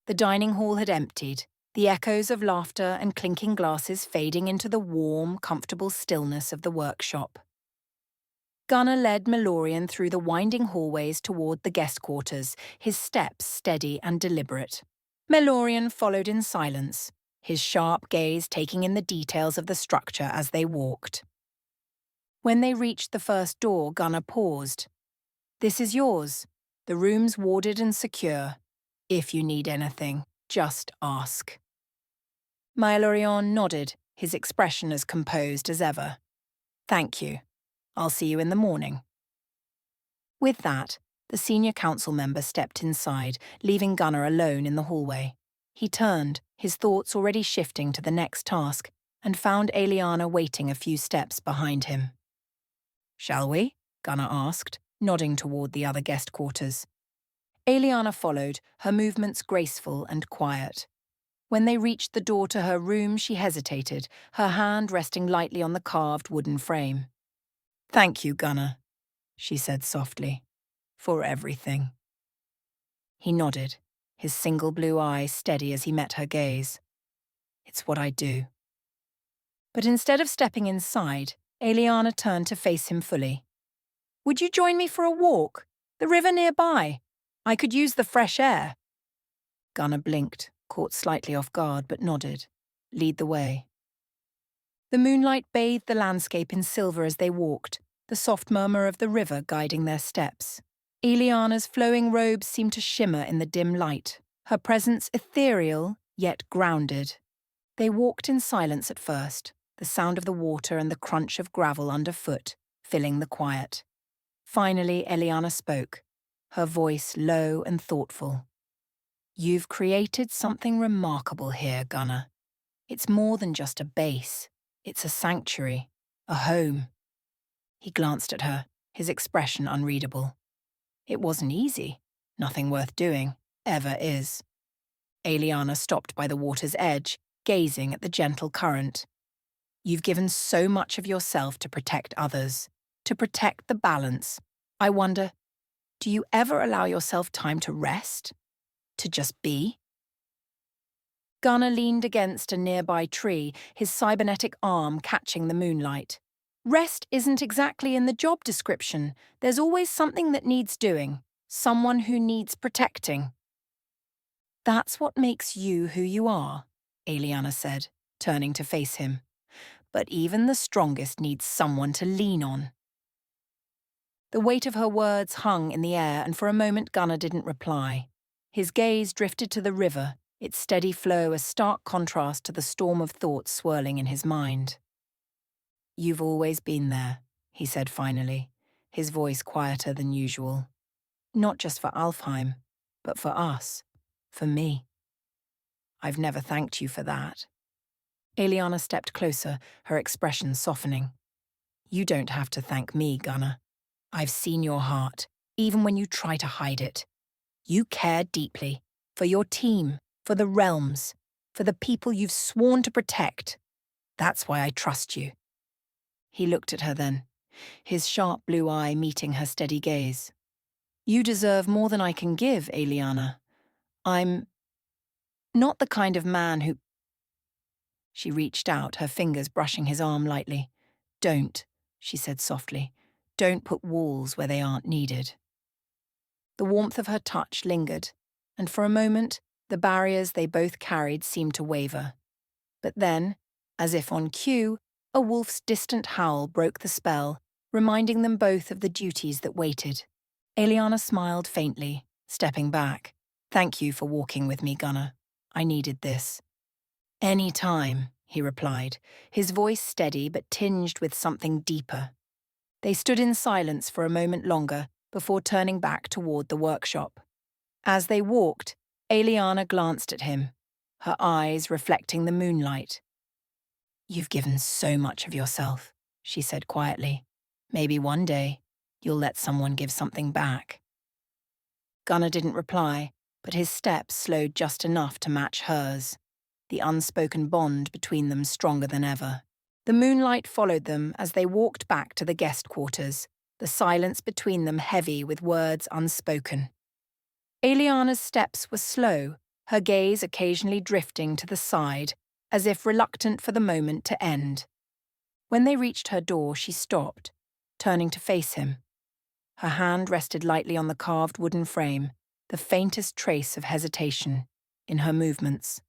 The dining hall had emptied, the echoes of laughter and clinking glasses fading into the warm, comfortable stillness of the workshop. Gunner led Melorian through the winding hallways toward the guest quarters, his steps steady and deliberate. Melorian followed in silence, his sharp gaze taking in the details of the structure as they walked. When they reached the first door, Gunner paused. "This is yours. The room's warded and secure. If you need anything, just ask." Melorian nodded, his expression as composed as ever. "Thank you. I'll see you in the morning." With that, the senior council member stepped inside, leaving Gunner alone in the hallway. He turned, his thoughts already shifting to the next task, and found Aeliana waiting a few steps behind him. "Shall we?" Gunner asked, nodding toward the other guest quarters. Aeliana followed, her movements graceful and quiet. When they reached the door to her room, she hesitated, her hand resting lightly on the carved wooden frame. "Thank you, Gunner," she said softly, "for everything." He nodded, his single blue eye steady as he met her gaze. "It's what I do." But instead of stepping inside, Aeliana turned to face him fully. "Would you join me for a walk? The river nearby. I could use the fresh air." Gunner blinked, caught slightly off guard, but nodded. "Lead the way." The moonlight bathed the landscape in silver as they walked, the soft murmur of the river guiding their steps. Aeliana's flowing robes seemed to shimmer in the dim light, her presence ethereal yet grounded. They walked in silence at first, the sound of the water and the crunch of gravel underfoot filling the quiet. Finally, Aeliana spoke, her voice low and thoughtful. "You've created something remarkable here, Gunner. It's more than just a base. It's a sanctuary, a home." He glanced at her, his expression unreadable. "It wasn't easy. Nothing worth doing ever is." Aeliana stopped by the water's edge, gazing at the gentle current. "You've given so much of yourself to protect others, to protect the balance. I wonder, do you ever allow yourself time to rest? To just be?" Gunner leaned against a nearby tree, his cybernetic arm catching the moonlight. "Rest isn't exactly in the job description. There's always something that needs doing, someone who needs protecting." "That's what makes you who you are," Aeliana said, turning to face him. "But even the strongest needs someone to lean on." The weight of her words hung in the air, and for a moment Gunner didn't reply. His gaze drifted to the river, its steady flow a stark contrast to the storm of thoughts swirling in his mind. "You've always been there," he said finally, his voice quieter than usual. "Not just for Alfheim, but for us, for me. I've never thanked you for that." Aeliana stepped closer, her expression softening. "You don't have to thank me, Gunner. I've seen your heart, even when you try to hide it. You care deeply, for your team, for the realms, for the people you've sworn to protect. That's why I trust you." He looked at her then, his sharp blue eye meeting her steady gaze. "You deserve more than I can give, Aeliana. I'm not the kind of man who—" She reached out, her fingers brushing his arm lightly. "Don't," she said softly. "Don't put walls where they aren't needed." The warmth of her touch lingered, and for a moment, the barriers they both carried seemed to waver. But then, as if on cue, a wolf's distant howl broke the spell, reminding them both of the duties that waited. Aeliana smiled faintly, stepping back. "Thank you for walking with me, Gunner. I needed this." "Any time," he replied, his voice steady but tinged with something deeper. They stood in silence for a moment longer before turning back toward the workshop. As they walked, Aeliana glanced at him, her eyes reflecting the moonlight. "You've given so much of yourself," she said quietly. "Maybe one day you'll let someone give something back." Gunner didn't reply, but his steps slowed just enough to match hers, the unspoken bond between them stronger than ever. The moonlight followed them as they walked back to the guest quarters, the silence between them heavy with words unspoken. Aeliana's steps were slow, her gaze occasionally drifting to the side, as if reluctant for the moment to end. When they reached her door, she stopped, turning to face him. Her hand rested lightly on the carved wooden frame, the faintest trace of hesitation in her movements.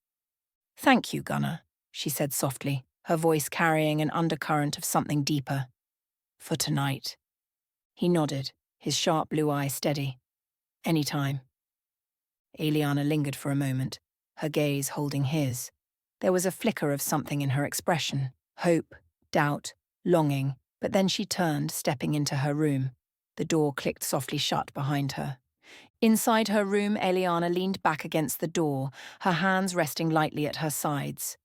"Thank you, Gunner," she said softly, her voice carrying an undercurrent of something deeper. "For tonight." He nodded, his sharp blue eye steady. "Any time." Aeliana lingered for a moment, her gaze holding his. There was a flicker of something in her expression, hope, doubt, longing, but then she turned, stepping into her room. The door clicked softly shut behind her. Inside her room, Aeliana leaned back against the door, her hands resting lightly at her sides.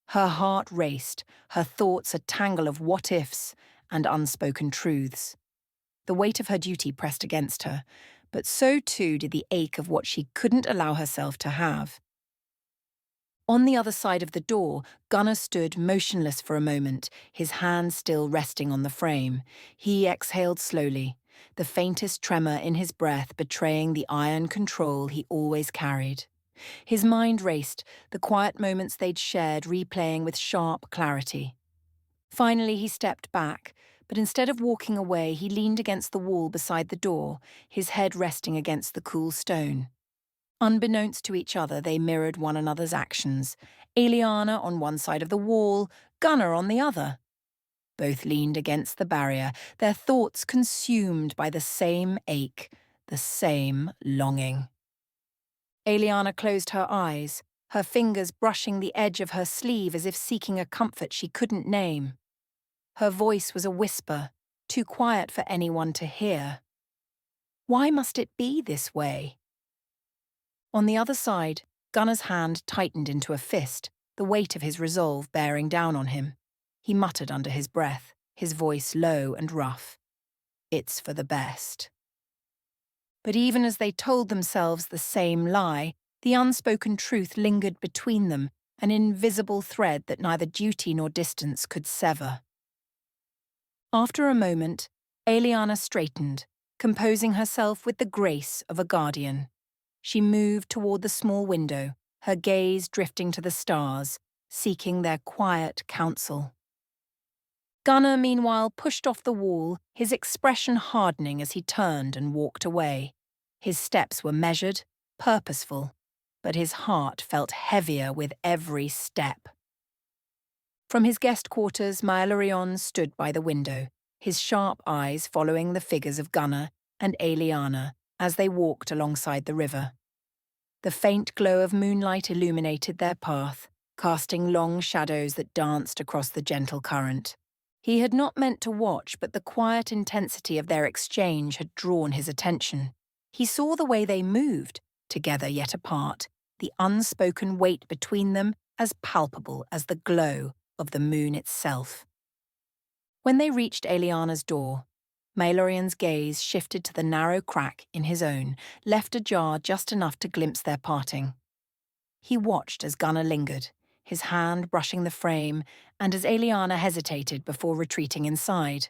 Her heart raced, her thoughts a tangle of what-ifs and unspoken truths. The weight of her duty pressed against her, but so too did the ache of what she couldn't allow herself to have. On the other side of the door, Gunner stood motionless for a moment, his hand still resting on the frame. He exhaled slowly, the faintest tremor in his breath betraying the iron control he always carried. His mind raced, the quiet moments they'd shared replaying with sharp clarity. Finally, he stepped back, but instead of walking away, he leaned against the wall beside the door, his head resting against the cool stone. Unbeknownst to each other, they mirrored one another's actions, Aeliana on one side of the wall, Gunner on the other. Both leaned against the barrier, their thoughts consumed by the same ache, the same longing. Aeliana closed her eyes, her fingers brushing the edge of her sleeve as if seeking a comfort she couldn't name. Her voice was a whisper, too quiet for anyone to hear. Why must it be this way? On the other side, Gunner's hand tightened into a fist, the weight of his resolve bearing down on him. He muttered under his breath, his voice low and rough. "It's for the best." But even as they told themselves the same lie, the unspoken truth lingered between them, an invisible thread that neither duty nor distance could sever. After a moment, Aeliana straightened, composing herself with the grace of a guardian. She moved toward the small window, her gaze drifting to the stars, seeking their quiet counsel. Gunner, meanwhile, pushed off the wall, his expression hardening as he turned and walked away. His steps were measured, purposeful, but his heart felt heavier with every step. From his guest quarters, Maelorion stood by the window, his sharp eyes following the figures of Gunner and Aeliana as they walked alongside the river. The faint glow of moonlight illuminated their path, casting long shadows that danced across the gentle current. He had not meant to watch, but the quiet intensity of their exchange had drawn his attention. He saw the way they moved, together yet apart, the unspoken weight between them as palpable as the glow of the moon itself. When they reached Aeliana's door, Maelorion's gaze shifted to the narrow crack in his own, left ajar just enough to glimpse their parting. He watched as Gunner lingered, his hand brushing the frame, and as Aeliana hesitated before retreating inside.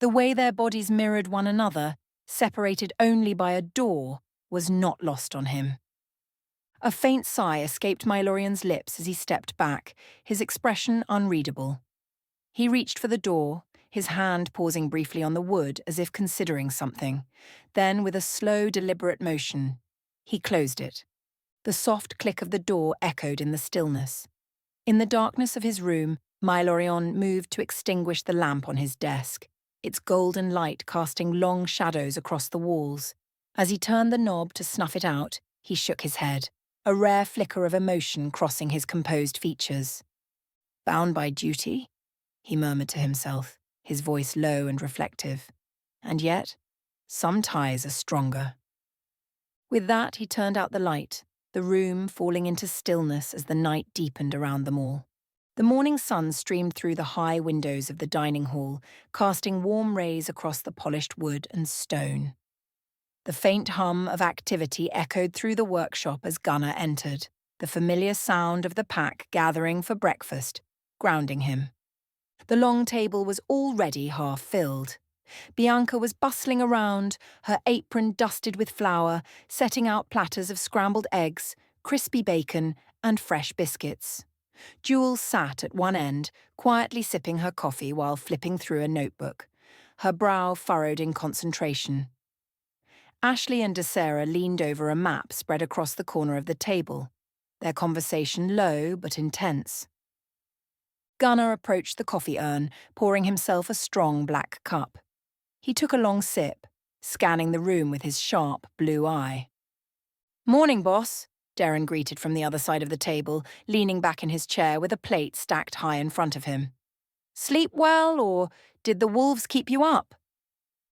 The way their bodies mirrored one another, separated only by a door, was not lost on him. A faint sigh escaped Maelorion's lips as he stepped back, his expression unreadable. He reached for the door, his hand pausing briefly on the wood as if considering something. Then, with a slow, deliberate motion, he closed it. The soft click of the door echoed in the stillness. In the darkness of his room, Maelorion moved to extinguish the lamp on his desk, its golden light casting long shadows across the walls. As he turned the knob to snuff it out, he shook his head, a rare flicker of emotion crossing his composed features. "Bound by duty?" he murmured to himself, his voice low and reflective. "And yet, some ties are stronger." With that, he turned out the light, the room falling into stillness as the night deepened around them all. The morning sun streamed through the high windows of the dining hall, casting warm rays across the polished wood and stone. The faint hum of activity echoed through the workshop as Gunner entered, the familiar sound of the pack gathering for breakfast, grounding him. The long table was already half filled. Bianca was bustling around, her apron dusted with flour, setting out platters of scrambled eggs, crispy bacon, and fresh biscuits. Jules sat at one end, quietly sipping her coffee while flipping through a notebook, her brow furrowed in concentration. Ashley and DeSarah leaned over a map spread across the corner of the table, their conversation low but intense. Gunner approached the coffee urn, pouring himself a strong black cup. He took a long sip, scanning the room with his sharp blue eye. "Morning, boss," Darren greeted from the other side of the table, leaning back in his chair with a plate stacked high in front of him. "Sleep well, or did the wolves keep you up?"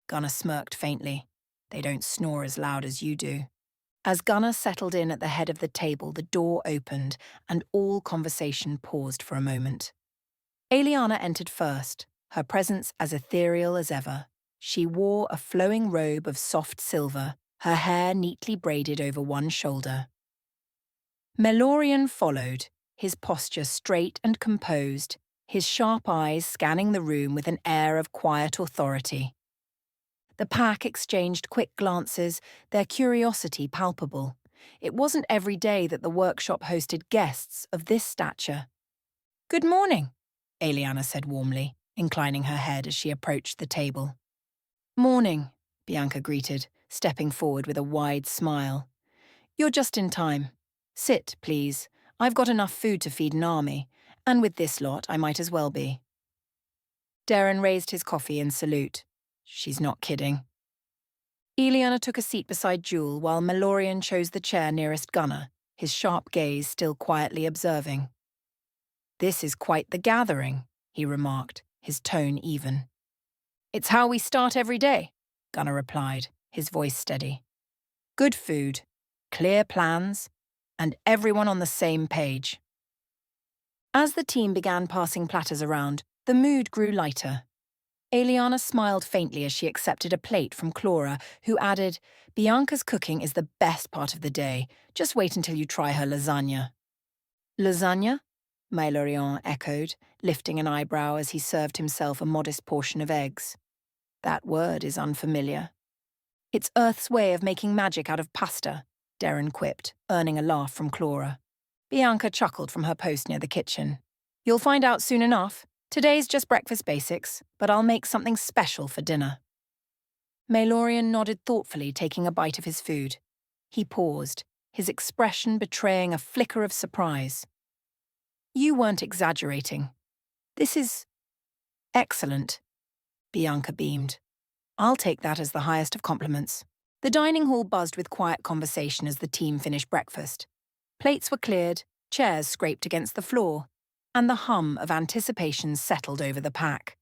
Gunner smirked faintly. "They don't snore as loud as you do." As Gunner settled in at the head of the table, the door opened, and all conversation paused for a moment. Aeliana entered first, her presence as ethereal as ever. She wore a flowing robe of soft silver, her hair neatly braided over one shoulder. Melorian followed, his posture straight and composed, his sharp eyes scanning the room with an air of quiet authority. The pack exchanged quick glances, their curiosity palpable. It wasn't every day that the workshop hosted guests of this stature. "Good morning," Aeliana said warmly, inclining her head as she approached the table. "Morning," Bianca greeted, stepping forward with a wide smile. "You're just in time. Sit, please. I've got enough food to feed an army, and with this lot I might as well be." Darren raised his coffee in salute. She's not kidding. Aeliana took a seat beside Jewel while Melorian chose the chair nearest Gunner, his sharp gaze still quietly observing. "This is quite the gathering," he remarked, his tone even. "It's how we start every day," Gunner replied, his voice steady. "Good food, clear plans, and everyone on the same page." As the team began passing platters around, the mood grew lighter. Aeliana smiled faintly as she accepted a plate from Clara, who added, "Bianca's cooking is the best part of the day. Just wait until you try her lasagna." "Lasagna?" Melorian echoed, lifting an eyebrow as he served himself a modest portion of eggs. "That word is unfamiliar." "It's Earth's way of making magic out of pasta," Darren quipped, earning a laugh from Clara. Bianca chuckled from her post near the kitchen. "You'll find out soon enough. Today's just breakfast basics, but I'll make something special for dinner." Melorian nodded thoughtfully, taking a bite of his food. He paused, his expression betraying a flicker of surprise. "You weren't exaggerating. This is excellent." Bianca beamed. "I'll take that as the highest of compliments." The dining hall buzzed with quiet conversation as the team finished breakfast. Plates were cleared, chairs scraped against the floor, and the hum of anticipation settled over the pack.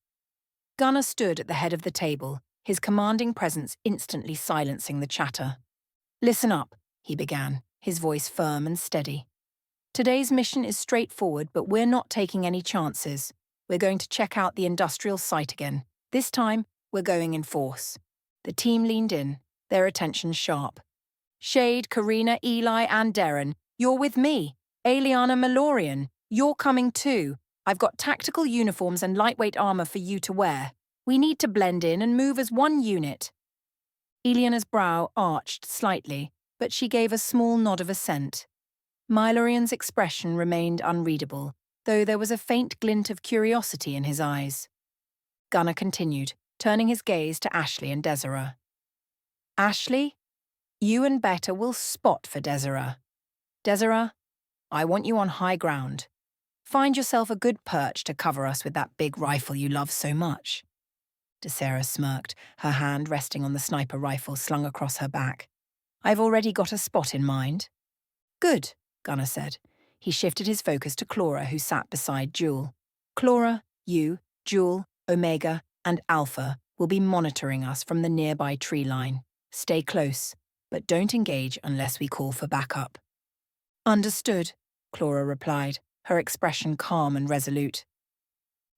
Gunner stood at the head of the table, his commanding presence instantly silencing the chatter. "Listen up," he began, his voice firm and steady. "Today's mission is straightforward, but we're not taking any chances. We're going to check out the industrial site again. This time, we're going in force." The team leaned in, their attention sharp. "Shade, Karina, Eli, and Darren, you're with me. Aeliana, Melorian, you're coming too. I've got tactical uniforms and lightweight armor for you to wear. We need to blend in and move as one unit." Eliana's brow arched slightly, but she gave a small nod of assent. Melorian's expression remained unreadable, though there was a faint glint of curiosity in his eyes. Gunner continued, turning his gaze to Ashley and Desiree. "Ashley, you and Beta will spot for Desiree. Desiree, I want you on high ground. Find yourself a good perch to cover us with that big rifle you love so much." DeSarah smirked, her hand resting on the sniper rifle slung across her back. "I've already got a spot in mind." "Good," Gunner said. He shifted his focus to Clara, who sat beside Jewel. "Clara, you, Jewel, Omega, and Alpha will be monitoring us from the nearby tree line. Stay close, but don't engage unless we call for backup." "Understood," Clara replied, her expression calm and resolute.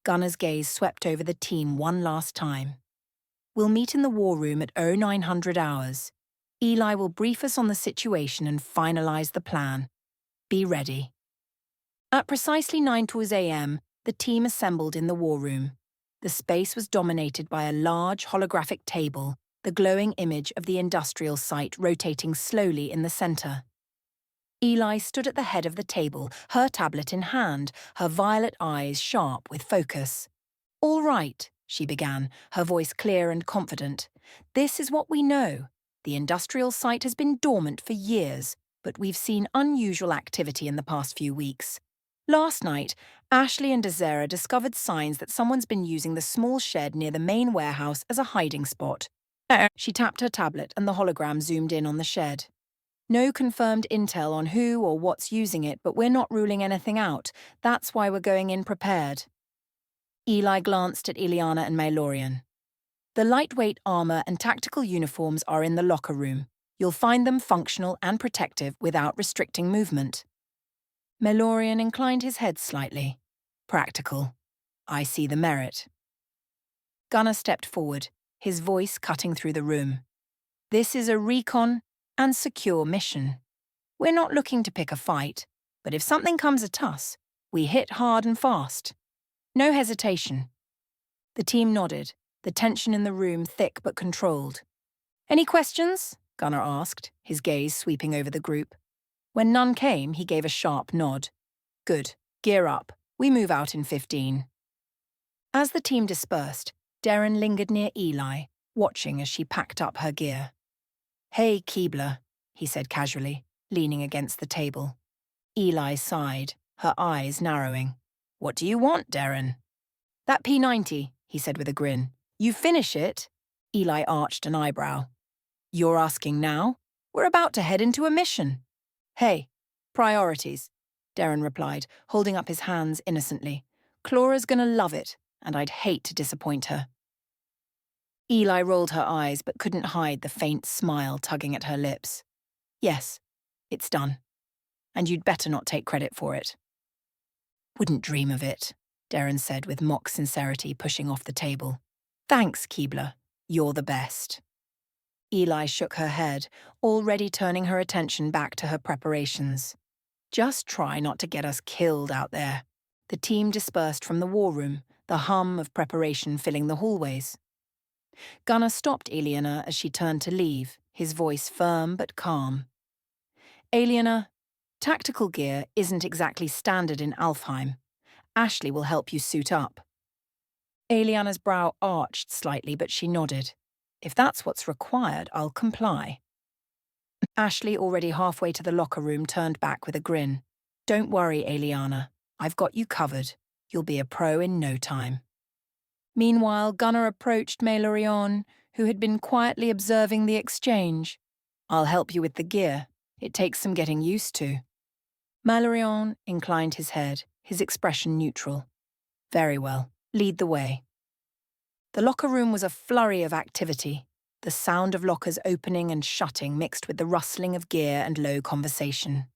Gunner's gaze swept over the team one last time. "We'll meet in the war room at 0900 hours. Eli will brief us on the situation and finalize the plan. Be ready." At precisely 9:02 a.m., the team assembled in the war room. The space was dominated by a large holographic table, the glowing image of the industrial site rotating slowly in the center. Eli stood at the head of the table, her tablet in hand, her violet eyes sharp with focus. "All right," she began, her voice clear and confident. "This is what we know. The industrial site has been dormant for years, but we've seen unusual activity in the past few weeks. Last night, Ashley and Desera discovered signs that someone's been using the small shed near the main warehouse as a hiding spot." She tapped her tablet and the hologram zoomed in on the shed. "No confirmed intel on who or what's using it, but we're not ruling anything out. That's why we're going in prepared." Eli glanced at Aeliana and Maelorian. "The lightweight armor and tactical uniforms are in the locker room. You'll find them functional and protective without restricting movement." Maelorian inclined his head slightly. "Practical. I see the merit." Gunner stepped forward, his voice cutting through the room. "This is a recon and secure mission. We're not looking to pick a fight, but if something comes at us, we hit hard and fast. No hesitation." The team nodded, the tension in the room thick but controlled. "Any questions?" Gunner asked, his gaze sweeping over the group. When none came, he gave a sharp nod. "Good. Gear up. We move out in 15. As the team dispersed, Darren lingered near Eli, watching as she packed up her gear. "Hey, Keebler," he said casually, leaning against the table. Eli sighed, her eyes narrowing. "What do you want, Darren?" "That P90, he said with a grin. "You finish it?" Eli arched an eyebrow. "You're asking now? We're about to head into a mission." "Hey, priorities," Darren replied, holding up his hands innocently. "Clara's gonna love it, and I'd hate to disappoint her." Eli rolled her eyes but couldn't hide the faint smile tugging at her lips. "Yes, it's done. And you'd better not take credit for it." "Wouldn't dream of it," Darren said with mock sincerity, pushing off the table. "Thanks, Keebler. You're the best." Eli shook her head, already turning her attention back to her preparations. "Just try not to get us killed out there." The team dispersed from the war room, the hum of preparation filling the hallways. Gunner stopped Aeliana as she turned to leave, his voice firm but calm. "Aeliana, tactical gear isn't exactly standard in Alfheim. Ashley will help you suit up." Aeliana's brow arched slightly, but she nodded. "If that's what's required, I'll comply." Ashley, already halfway to the locker room, turned back with a grin. "Don't worry, Aeliana. I've got you covered. You'll be a pro in no time." Meanwhile, Gunner approached Maelorion, who had been quietly observing the exchange. "I'll help you with the gear. It takes some getting used to." Maelorion inclined his head, his expression neutral. "Very well. Lead the way." The locker room was a flurry of activity, the sound of lockers opening and shutting mixed with the rustling of gear and low conversation.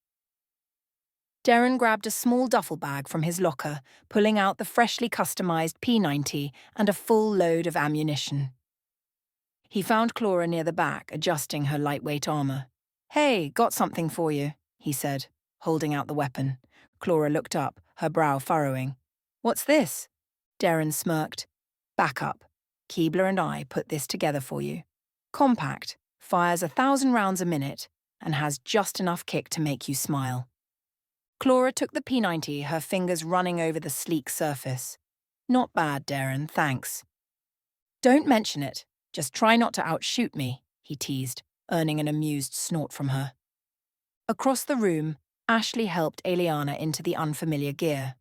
Darren grabbed a small duffel bag from his locker, pulling out the freshly customized P90 and a full load of ammunition. He found Clara near the back, adjusting her lightweight armor. "Hey, got something for you," he said, holding out the weapon. Clara looked up, her brow furrowing. "What's this?" Darren smirked. "Back up. Keebler and I put this together for you. Compact, fires 1,000 rounds a minute, and has just enough kick to make you smile." Clara took the P90, her fingers running over the sleek surface. "Not bad, Darren, thanks." "Don't mention it. Just try not to outshoot me," he teased, earning an amused snort from her. Across the room, Ashley helped Aeliana into the unfamiliar gear.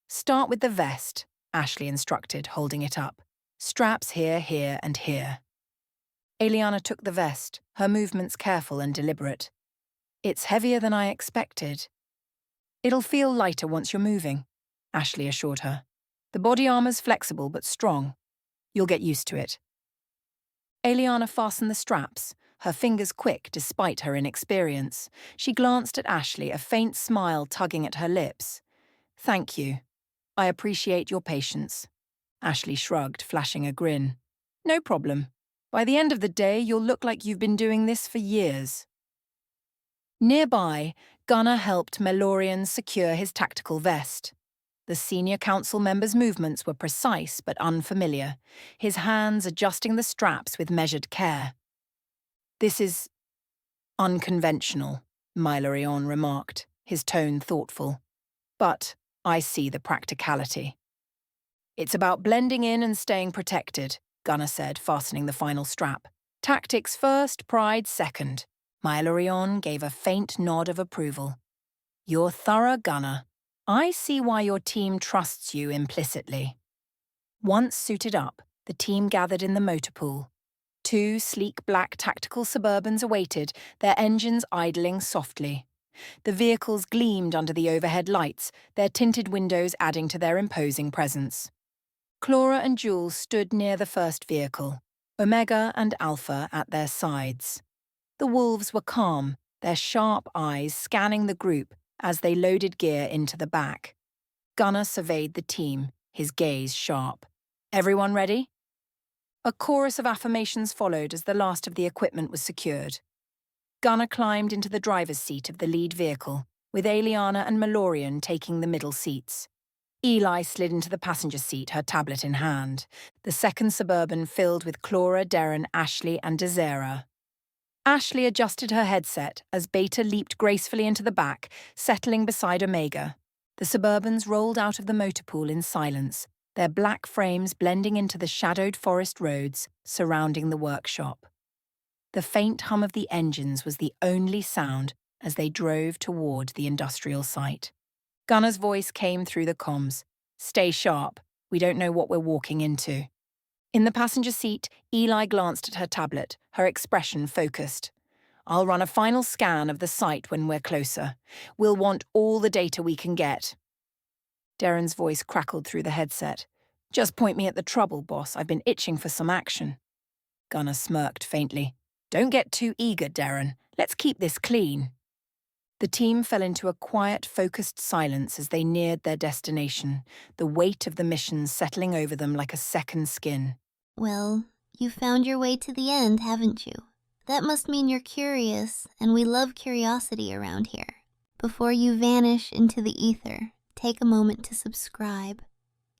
"Start with the vest," Ashley instructed, holding it up. "Straps here, here, and here." Aeliana took the vest, her movements careful and deliberate. "It's heavier than I expected." "It'll feel lighter once you're moving," Ashley assured her. "The body armor's flexible but strong. You'll get used to it." Aeliana fastened the straps, her fingers quick despite her inexperience. She glanced at Ashley, a faint smile tugging at her lips. "Thank you. I appreciate your patience." Ashley shrugged, flashing a grin. "No problem. By the end of the day, you'll look like you've been doing this for years." Nearby, Gunner helped Maelorian secure his tactical vest. The senior council member's movements were precise but unfamiliar, his hands adjusting the straps with measured care. "This is unconventional," Mylorion remarked, his tone thoughtful. But I see the practicality. It's about blending in and staying protected, Gunner said, fastening the final strap. Tactics first, pride second. Mylorion gave a faint nod of approval. You're thorough, Gunner. I see why your team trusts you implicitly. Once suited up, the team gathered in the motor pool. 2 sleek black tactical Suburbans awaited, their engines idling softly. The vehicles gleamed under the overhead lights, their tinted windows adding to their imposing presence. Clara and Jules stood near the first vehicle, Omega and Alpha at their sides. The wolves were calm, their sharp eyes scanning the group as they loaded gear into the back. Gunner surveyed the team, his gaze sharp. Everyone ready? A chorus of affirmations followed as the last of the equipment was secured. Gunner climbed into the driver's seat of the lead vehicle, with Aeliana and Mylorion taking the middle seats. Eli slid into the passenger seat, her tablet in hand, the second Suburban filled with Clara, Darren, Ashley and Desera. Ashley adjusted her headset as Beta leaped gracefully into the back, settling beside Omega. The Suburbans rolled out of the motor pool in silence, their black frames blending into the shadowed forest roads surrounding the workshop. The faint hum of the engines was the only sound as they drove toward the industrial site. Gunner's voice came through the comms. Stay sharp, we don't know what we're walking into. In the passenger seat, Eli glanced at her tablet, her expression focused. I'll run a final scan of the site when we're closer. We'll want all the data we can get. Darren's voice crackled through the headset. Just point me at the trouble, boss. I've been itching for some action. Gunner smirked faintly. Don't get too eager, Darren. Let's keep this clean. The team fell into a quiet, focused silence as they neared their destination, the weight of the mission settling over them like a second skin. Well, you found your way to the end, haven't you? That must mean you're curious, and we love curiosity around here. Before you vanish into the ether, take a moment to subscribe.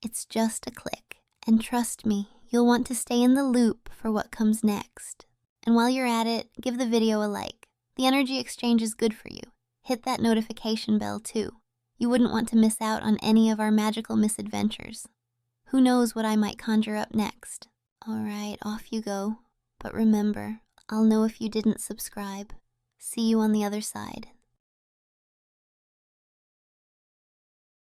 It's just a click, and trust me, you'll want to stay in the loop for what comes next. And while you're at it, give the video a like. The energy exchange is good for you. Hit that notification bell too. You wouldn't want to miss out on any of our magical misadventures. Who knows what I might conjure up next. Alright, off you go. But remember, I'll know if you didn't subscribe. See you on the other side.